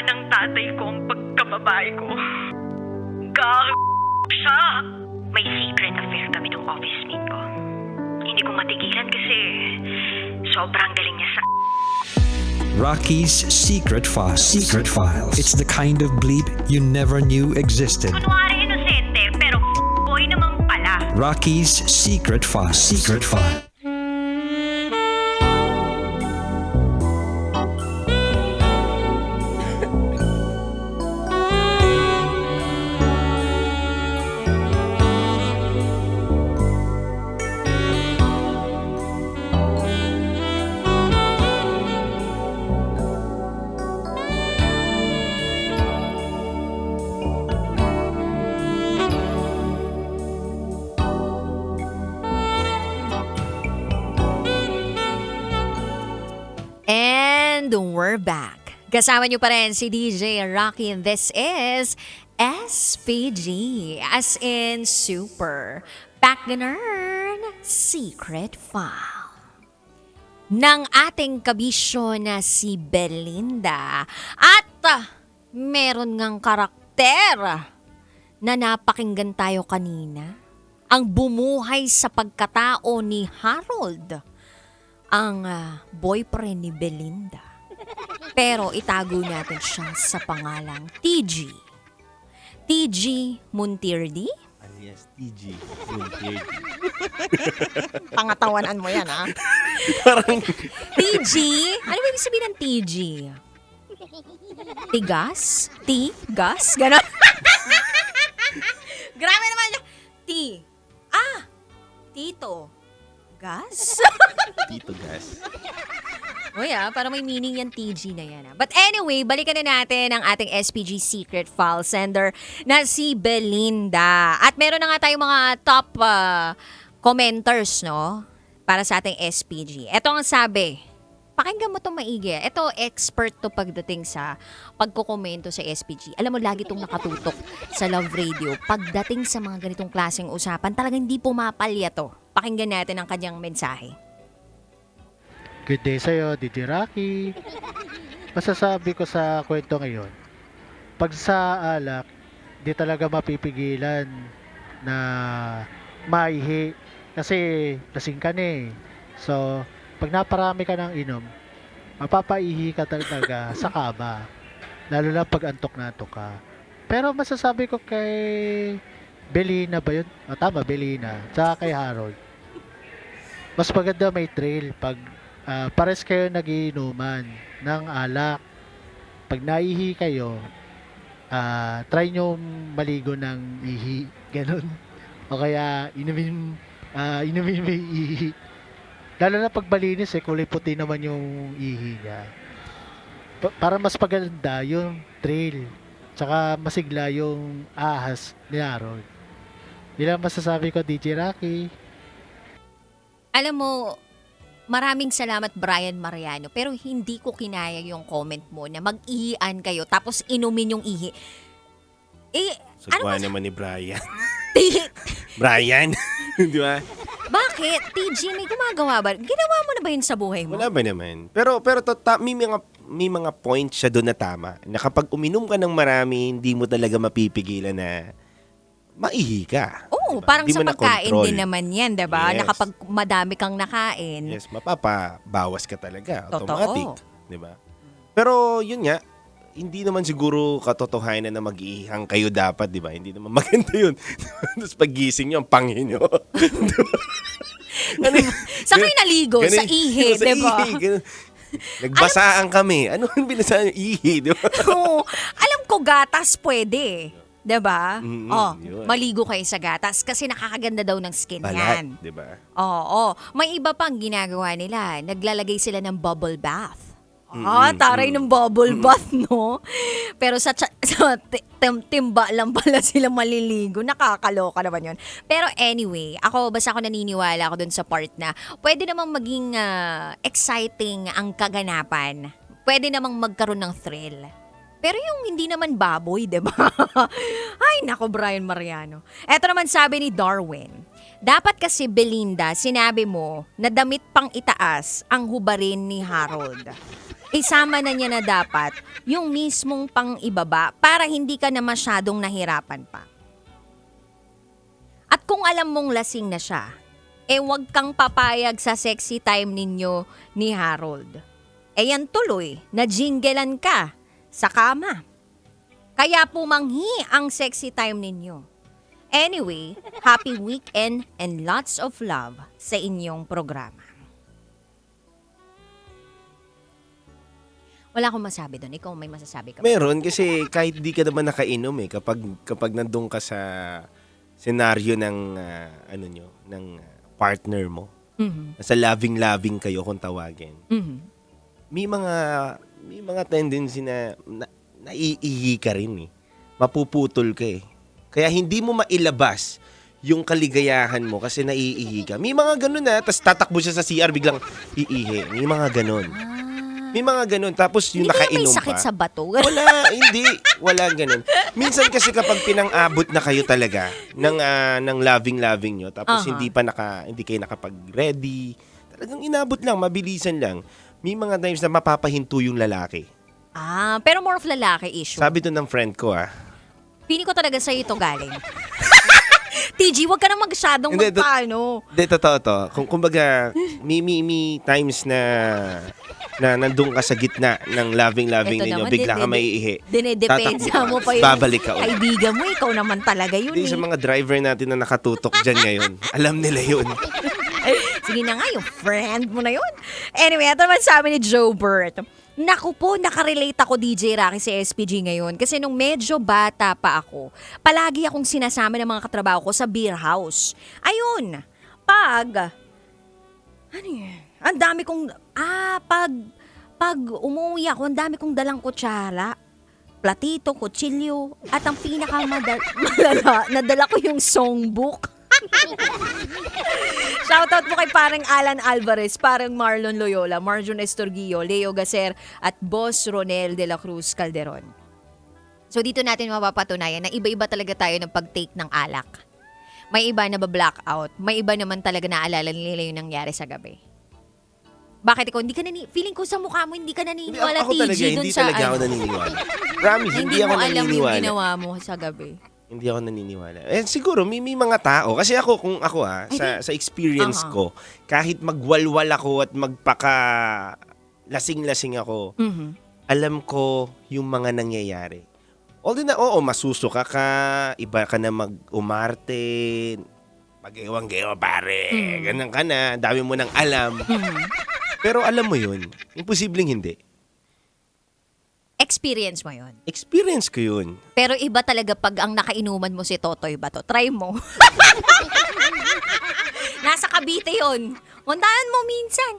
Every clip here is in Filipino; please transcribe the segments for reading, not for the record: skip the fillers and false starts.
ng tatay ko ang pagkababae ko. Siya. May secret affair kami ng office mate ko. Hindi ko matigilan kasi sobrang galing niya sa... Rocky's Secret Files. Secret Files. It's the kind of bleep you never knew existed. Kunwari inosente, pero boy naman pala. Rocky's Secret Files. Secret Files. And we're back. Kasama niyo pa rin si DJ Rocky and this is SPG as in Super Pagganern Secret File ng ating kabisyo na si Belinda. At meron ngang karakter na napakinggan tayo kanina. Ang bumuhay sa pagkatao ni Harold, ang boyfriend ni Belinda. Pero itago natin siya sa pangalang TG. TG Muntirdi? Alias TG Muntirdi. Pangatawanan mo yan, ha? Parang... TG? Ano ba ibig sabihin ng TG? Tigas? Tigas? Ganon? Grabe naman niya. Tito. Gas? Tito Gas. Uy, para may meaning yung TG na yan. But anyway, balikan na natin ang ating SPG Secret File sender na si Belinda. At meron na nga tayong mga top commenters, no? Para sa ating SPG. Ito ang sabi. Pakinggan mo itong maigi. Ito, expert to pagdating sa pagkukomento sa SPG. Alam mo, lagi itong nakatutok sa Love Radio. Pagdating sa mga ganitong klaseng usapan, talagang hindi pumapalya to. Pakinggan natin ang kanyang mensahe. Good day sa'yo, DJ Rocky. Masasabi ko sa kwento ngayon, pag sa alak, di talaga mapipigilan na maihi. Kasi lasing ka na eh. So, pag naparami ka ng inom, mapapaihi ka talaga sa kaba. Lalo na pag antok na antok ka. Pero masasabi ko kay Belina ba yun? Tama, Belina. Tsaka kay Harold. Mas maganda may trail pag pares kayo nagiinuman ng alak. Pag naihi kayo, try nyo maligo ng ihi. Ganun. O kaya inumin may ihi. Lalo na pag malinis kulay puti naman yung ihi niya. Para mas paganda yung trail. Tsaka masigla yung ahas ni Harold. Yun lang masasabi ko, DJ Rocky. Alam mo, maraming salamat Brian Mariano, pero hindi ko kinaya yung comment mo na mag-ihian kayo tapos inumin yung ihi. Sagwa naman ni Brian. Brian? Di ba? Bakit? TG, may gumagawa ba? Ginawa mo na ba yun sa buhay mo? Wala ba naman? Pero may mga points siya doon na tama. Na kapag uminom ka ng marami, hindi mo talaga mapipigilan na maihi ka. Oo, diba? parang Di sa mo pagkain na-control. din naman yan, diba? Yes. Na kapag madami kang nakain. Yes, mapapabawas ka talaga. Totoo. Automatic. Di ba? Pero yun nga, hindi naman siguro katotohanan na mag-iihang kayo dapat, di ba? Hindi naman maganda yun. Tapos pagising nyo, ang pangin nyo. Saan kayo naligo? Sa ihi, Sa diba? ihi, ganun. Nagbasaan kami. Ano yung binasaan yung ihi, di ba? Oo. Alam ko gatas pwede. Diba? Yun. Maligo kayo sa gatas kasi nakakaganda daw ng skin yan. Balat, di ba? Oo. May iba pang ginagawa nila. Naglalagay sila ng bubble bath. Taray ng bubble bath, no? Pero sa timba lang pala sila maliligo. Nakakaloka naman yun. Pero anyway, basta ako naniniwala ako dun sa part na pwede namang maging exciting ang kaganapan. Pwede namang magkaroon ng thrill. Pero yung hindi naman baboy, diba? Ay, nako, Brian Mariano. Eto naman sabi ni Darwin, dapat kasi Belinda, sinabi mo na damit pang itaas ang hubarin ni Harold. isama na niya na dapat yung mismong pang-ibaba para hindi ka na masyadong nahirapan pa. At kung alam mong lasing na siya, huwag kang papayag sa sexy time ninyo ni Harold. Yan tuloy, na-jinglean ka sa kama. Kaya pumanghi ang sexy time ninyo. Anyway, happy weekend and lots of love sa inyong programa. Wala akong masabi doon. Ikaw may masasabi ka ba? Meron kasi kahit di ka naman nakainom kapag nandun ka sa senaryo ng ng partner mo, sa loving kayo kung tawagin. May mga tendency na naiihi ka rin eh. Mapuputol ka eh. Kaya hindi mo mailabas yung kaligayahan mo kasi naiihi ka. May mga ganun tapos tatakbo siya sa CR biglang iihi. May mga ganun. May mga ganun. Tapos yung Hindi kaya nakainom may sakit pa. sa bato? Wala, hindi. Wala ganun. Minsan kasi kapag pinang-abot na kayo talaga ng loving nyo, tapos hindi kayo nakapag-ready, talagang inabot lang, mabilisan lang. May mga times na mapapahinto yung lalaki. Pero more of lalaki issue. Sabi to ng friend ko Pili ko talaga sa'yo ito galing. TG, wag ka na masyadong Hindi, magpaano. Hindi, totoo to. Kumbaga, may times na nandun ka sa gitna ng loving Ito ninyo, naman, bigla ka maiihi. Dinedepensa Tatakbo ka, mo pa yung babalik ka ulit. kaibigan mo. Ikaw naman talaga yun Hindi sa mga driver natin na nakatutok dyan ngayon. Alam nila yun. Sige na nga, yung friend mo na yun. Anyway, ito naman sabi ni Joe Burt. Naku po, nakarelate ako DJ Rocky sa SPG ngayon kasi nung medyo bata pa ako, palagi akong sinasama ng mga katrabaho ko sa beer house. Ayun, ano yan? Ang dami kong, pag umuwi ako, ang dami kong dalang kutsara, platito, kutsilyo, at ang pinakamalala, nadala ko yung songbook. Shoutout mo kay parang Alan Alvarez, parang Marlon Loyola, Marjon Estorgillo, Leo Gacer, at Boss Ronel de la Cruz Calderon. So dito natin mapapatunayan na iba-iba talaga tayo ng pag-take ng alak. May iba na ba-blackout, may iba naman talaga naalala nila yung nangyari sa gabi. Bakit ikaw, feeling ko sa mukha mo, hindi ka naniniwala, Ako TG, talaga, dun hindi sa talaga ako naniniwala. Promise, hindi ako mo alam yung naniniwala. ginawa mo sa gabi. Hindi ako naniniwala. Siguro, may mga tao. Kasi kung ako sa experience ko, kahit magwalwal ako at magpaka lasing-lasing ako, alam ko yung mga nangyayari. Although na, masusuka ka, iba ka na mag-umarte, mag-ewang-gewa pare, ganun ka na, dami mo nang alam. Pero alam mo yun, imposibleng hindi. Experience mo yun. Experience ko yun. Pero iba talaga pag ang nakainuman mo si Totoy Bato. Try mo. Nasa Cavite yun. Puntahan mo minsan.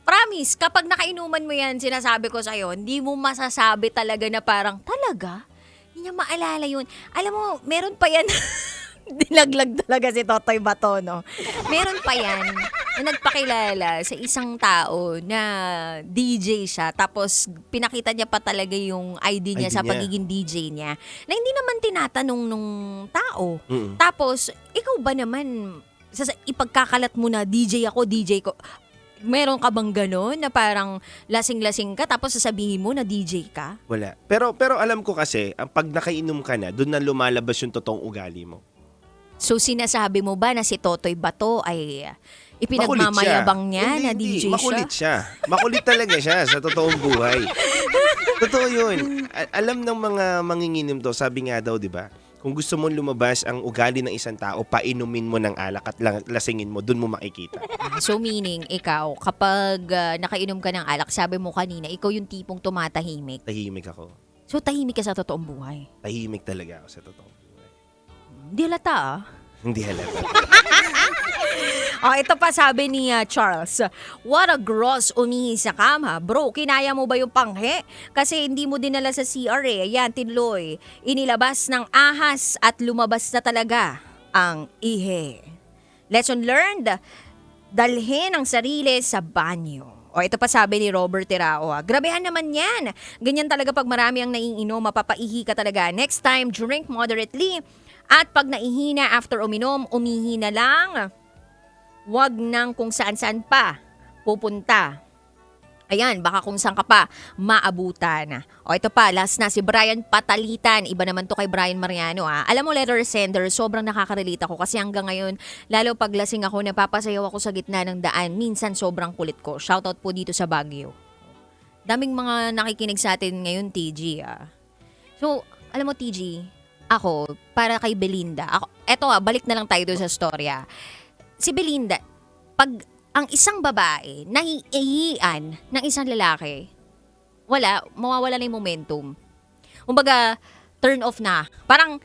Promise, kapag nakainuman mo yan, sinasabi ko sa'yo, hindi mo masasabi talaga na parang, talaga? Hindi niya maalala yun. Alam mo, meron pa yan. Dilaglag talaga si Totoy Bato, no? Meron pa yan na nagpakilala sa isang tao na DJ siya, tapos pinakita niya pa talaga yung ID niya sa pagiging DJ niya, na hindi naman tinatanong nung tao. Tapos, ikaw ba naman, ipagkakalat mo na DJ ako, DJ ko, meron ka bang gano'n na parang lasing-lasing ka tapos sasabihin mo na DJ ka? Wala. Pero alam ko kasi, pag nakainom ka na, doon na lumalabas yung totoong ugali mo. So sinasabi mo ba na si Totoy Bato ay ipinagmamayabang niya na DJ siya? Makulit siya. Makulit talaga siya sa totoong buhay. Totoo yun. Alam ng mga manginginom to, sabi nga daw, di ba? Kung gusto mong lumabas ang ugali ng isang tao, painumin mo ng alak at lasingin mo, dun mo makikita. So meaning, ikaw, kapag nakainom ka ng alak, sabi mo kanina, ikaw yung tipong tumatahimik. Tahimik ako. So tahimik ka sa totoong buhay? Tahimik talaga ako sa totoong buhay. Di halata Hindi halata. ito pa sabi ni Charles, what a gross umihi sa kama. Bro, kinaya mo ba yung panghe? Kasi hindi mo dinala sa CR eh. Yan, tinloy. Inilabas ng ahas at lumabas na talaga ang ihi. Lesson learned, dalhin ang sarili sa banyo. Ito pa sabi ni Robert Terao, grabehan naman yan. Ganyan talaga pag marami ang naiinom, mapapaihi ka talaga. Next time, drink moderately. At pag naihina after uminom, umihi na lang. Huwag nang kung saan-saan pa pupunta. Ayan, baka kung saan ka pa maabutan. O ito pa, last na, si Brian Patalitan. Iba naman to kay Brian Mariano. Alam mo, letter sender, sobrang nakaka-relate ako kasi hanggang ngayon, lalo pag lasing ako, napapasayaw ako sa gitna ng daan. Minsan sobrang kulit ko. Shoutout po dito sa Baguio. Daming mga nakikinig sa atin ngayon, TG. So, alam mo, TG, ako, para kay Belinda, eto balik na lang tayo doon sa storya. Si Belinda, pag ang isang babae nahihiyan ng isang lalaki, mawawala na yung momentum. Kumbaga, turn off na. Parang,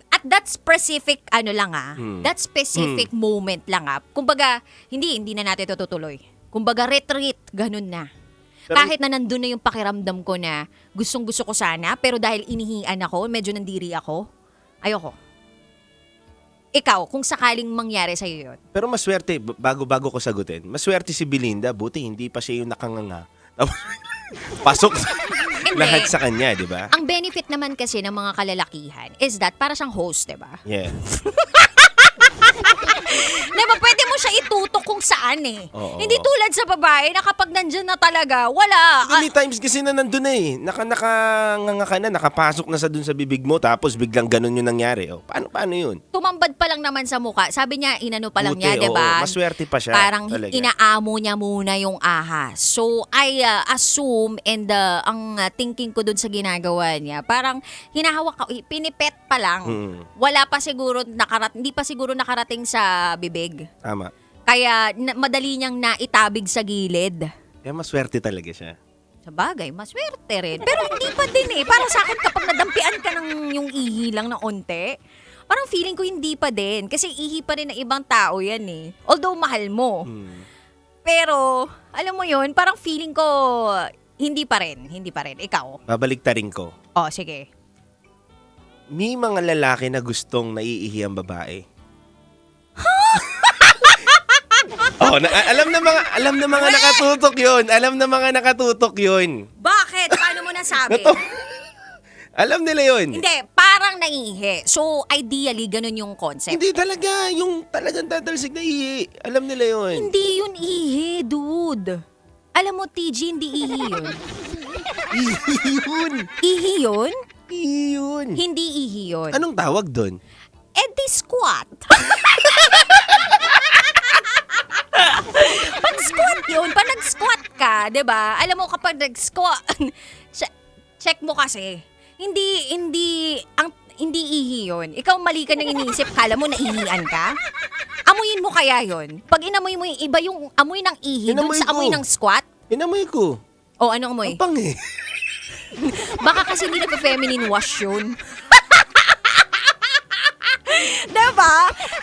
at that specific, that specific moment lang kumbaga, hindi na natin ito tutuloy. Kumbaga, retreat, ganun na. Kahit na nandun na yung pakiramdam ko na gustong-gusto ko sana, pero dahil inihian ako, medyo nandiri ako, ayoko. Ikaw, kung sakaling mangyari sa'yo yun. Pero maswerte, bago ko sagutin, maswerte si Belinda, buti hindi pa siya yung nakanganga. Tapos, pasok lahat sa kanya, di ba? Ang benefit naman kasi ng mga kalalakihan is that para siyang host, di ba? Yeah. Diba, pwede mo siya itutok kung saan Oo. Hindi tulad sa babae na kapag nandyan na talaga, wala. Many times kasi na nandun na nakanganga ka na, nakapasok na sa dun sa bibig mo, tapos biglang ganun yung nangyari. Paano yun? Tumambad pa lang naman sa mukha. Sabi niya, inano pa lang Buti, niya, diba? maswerte pa siya. Parang talaga. inaamo niya muna yung ahas. So, I assume and ang thinking ko dun sa ginagawa niya, parang hinahawak, pinipet pa lang. Wala pa siguro, hindi pa siguro nakarating sa bibig. Tama. Kaya madali niyang naitabig sa gilid. Kaya maswerte talaga siya. Sa bagay, maswerte rin. Pero hindi pa din Para sa akin, kapag nadampian ka ng yung ihi lang na onte, parang feeling ko hindi pa din. Kasi ihi pa rin ng ibang tao yan Although mahal mo. Pero, alam mo yun, parang feeling ko, hindi pa rin. Ikaw? Babaliktarin ko. Oh, sige. May mga lalaki na gustong naiihi ang babae. Alam na mga nakatutok 'yon. Alam na mga nakatutok 'yon. Bakit? Paano mo nasabi? Alam nila 'yon. Hindi, parang naiihi. So, ideally, ganun yung concept. Hindi talaga, yung talagang tatalsik na ihi. Alam nila 'yon. Hindi yun ihi, dude. Alam mo, TG, hindi ihi yun. Ihi yun. Ihi yun? Ihi yun. Hindi ihi yun. Anong tawag doon? Edi squat. Pag squat yun, pag nag-squat ka, 'di ba? Alam mo kapag nag-squat, check mo kasi. Hindi ihi yun. Ikaw mali ka nang iniisip, kala mo naihian ka? Amuyin mo kaya yun. Pag inamoy mo yung iba yung amoy ng ihi dun Inamoy sa amoy ko. ng squat. Inamoy ko. O, anong amoy? Ang pangi. Baka kasi hindi nagpa-feminine wash yun. Diba?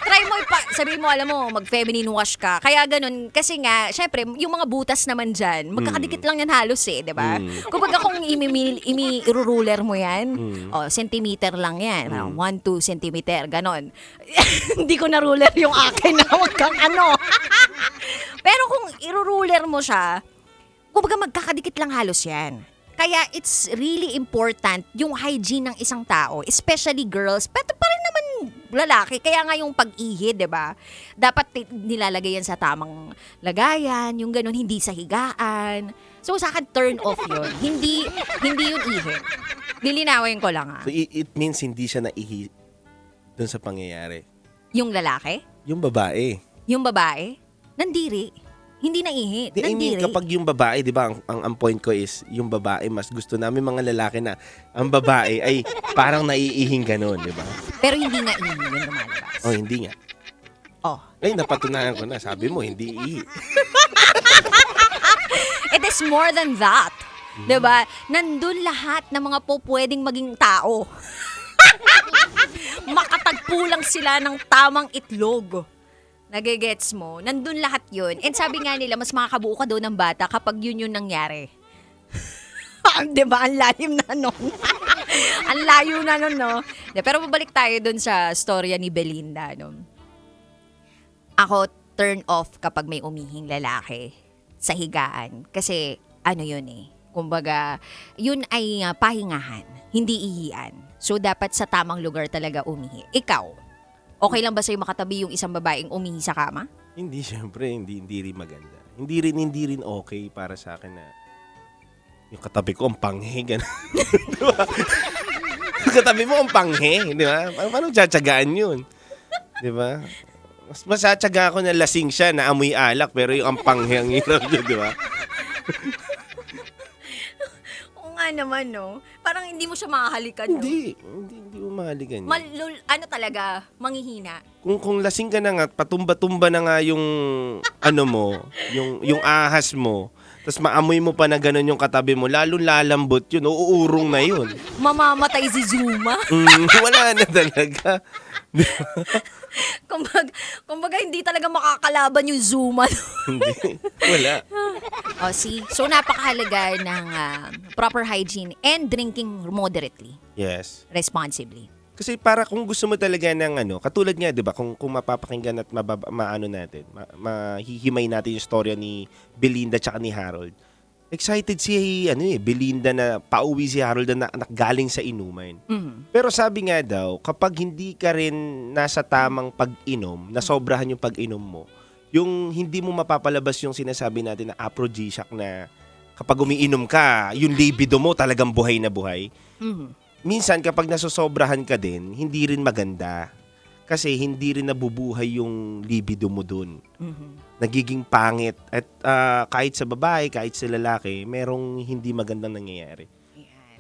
Try mo, sabihin mo, alam mo, mag-feminine wash ka. Kaya ganun, kasi nga, syempre, yung mga butas naman dyan, magkakadikit lang yan halos diba? Kumbaga kung imi-ruler mo yan, centimeter lang yan. 1-2 centimeter, ganon. Hindi ko na-ruler yung akin na huwag kang ano. Pero kung i-ruler mo siya, kumbaga magkakadikit lang halos yan. Kaya it's really important yung hygiene ng isang tao, especially girls, pero pa rin naman lalaki. Kaya nga yung pag-ihi, diba? Dapat nilalagay yan sa tamang lagayan, yung ganun, hindi sa higaan. So sa akin, turn off yun. Hindi yun ihi. Lilinawin ko lang So it means hindi siya naihi doon sa pangyayari. Yung lalaki? Yung babae. Yung babae? Nandiri. Hindi naihi. I mean, kapag yung babae, di ba, ang point ko is, yung babae, mas gusto namin mga lalaki na, ang babae ay parang naiihing ganun, di ba? Pero hindi nga ihi yung lumalabas. Oh, hindi nga. Oh. Ay, napatunayan ko na. Sabi mo, hindi ihi. It is more than that. Diba? Nandun lahat ng mga pwedeng maging tao. Makatagpo lang sila ng tamang itlog. Nagigets mo? Nandun lahat yun. And sabi nga nila, mas makakabuo ka daw ng bata kapag yun nangyari. Diba? Ang lalim na nun. Ang layo na nun, no? Pero babalik tayo dun sa storya ni Belinda, no? Ako, turn off kapag may umihing lalaki sa higaan. Kasi, ano yun kumbaga, yun ay pahingahan, hindi ihian. So, dapat sa tamang lugar talaga umihi. Ikaw, okay lang ba sa'yo makatabi yung isang babaeng umihi sa kama? Hindi, syempre, hindi rin maganda. Hindi rin okay para sa akin na Yung katabi ko, ang panghe. Ganun. Di ba? Yung katabi mo, ang panghe. Di ba? Paano tsatsagaan yun? Di ba? Mas masatsaga ako na lasing siya, na amoy alak, pero yung ang panghe ang hirap yun, di ba? Oo nga naman, no? Parang hindi mo siya makahalikan, no? Hindi mo mahaligan yun. Ano talaga, manghihina. Kung lasing ka na nga, patumba-tumba na nga yung ano mo, yung ahas mo, tapos maamoy mo pa na gano'n yung katabi mo, lalo lalambot yun, uuurong na yun. Mamamatay si Zuma. Wala na talaga. kumbaga hindi talaga makakalaban yung Zuma. Hindi. Wala. See? So, napakahalaga ng proper hygiene and drinking moderately, Yes. responsibly. Kasi para kung gusto mo talaga ng ano, katulad nga 'di ba, kung mapapakinggan at maano natin, mahihimay natin yung storya ni Belinda tsaka ni Harold. Excited si Belinda na pauwi si Harold na galing sa inuman. Pero sabi nga daw, kapag hindi ka rin nasa tamang pag-inom, nasobrahan yung pag-inom mo, yung hindi mo mapapalabas yung sinasabi natin na aphrodisiac na kapag umiinom ka, yung libido mo talagang buhay na buhay. Minsan kapag nasosobrahan ka din, hindi rin maganda. Kasi hindi rin nabubuhay yung libido mo dun. Nagiging pangit. At kahit sa babae, kahit sa lalaki, merong hindi magandang nangyayari.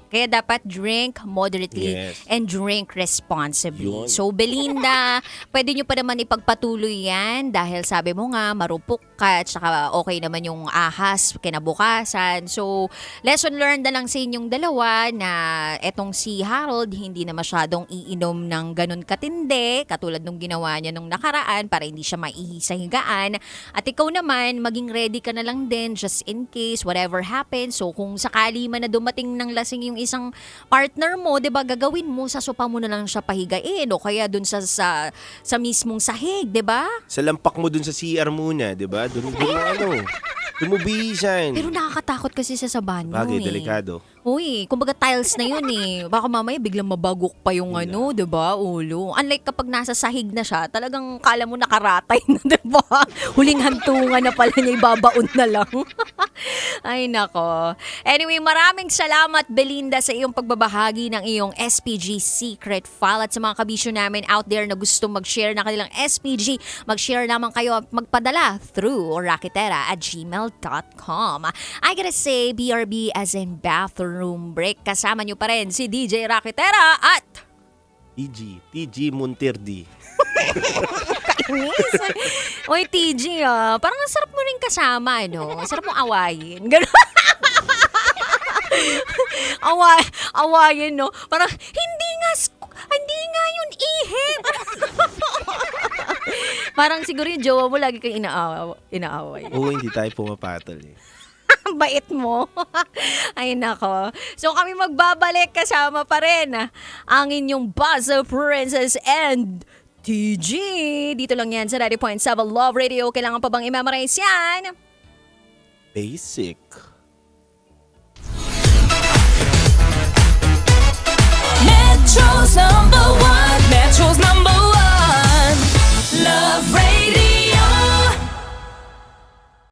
Kaya dapat drink moderately Yes. and drink responsibly. Yun. So, Belinda, pwede nyo pa naman ipagpatuloy yan dahil sabi mo nga, marupok ka at saka okay naman yung ahas kinabukasan. So, lesson learned na lang sa inyong dalawa na etong si Harold hindi na masyadong iinom ng ganun katindi katulad nung ginawa niya nung nakaraan para hindi siya maihi sa higaan. At ikaw naman, maging ready ka na lang din just in case whatever happens. So, kung sakali man na dumating ng lasing yung isang partner mo, 'di ba, gagawin mo sa sopa mo na lang siya pahigain o kaya dun sa mismong sahig, 'di ba? Sa lampak mo dun sa CR muna, di ba? Dun mo bihisan. Pero nakakatakot kasi sa banyo. Bagay, eh. delikado. Uy, kumbaga tiles na yun eh. Baka mamaya biglang mabagok pa yung ano, 'di ba? Ulo. Unlike kapag nasa sahig na siya, talagang kala mo nakaratay na, 'di ba? Huling hantungan na pala niya, ibabaon na lang. Ay nako. Anyway, maraming salamat Belinda sa iyong pagbabahagi ng iyong SPG secret file at sa mga kabisyo namin out there na gusto mag-share ng kanilang SPG, mag-share naman kayo at magpadala through raketera@gmail.com. I gotta say, BRB as in bathroom break. Kasama nyo pa rin si DJ Raketera at TG Muntirdi. kainis. Oy, TG parang ang sarap mo rin kasama, ano? Sarap mong awayin. Ganun. Awayin, no? Parang, hindi nga yun ihi. Parang siguro yung jowa mo lagi kang inaaway. Oo, hindi tayo pumapatol eh. Bait mo. Ay nako. So kami magbabalik kasama pa rin ang inyong Buzzer Princess and TG. Dito lang yan sa 90.7 Love Radio. Kailangan pa bang i-memorize yan? Basic.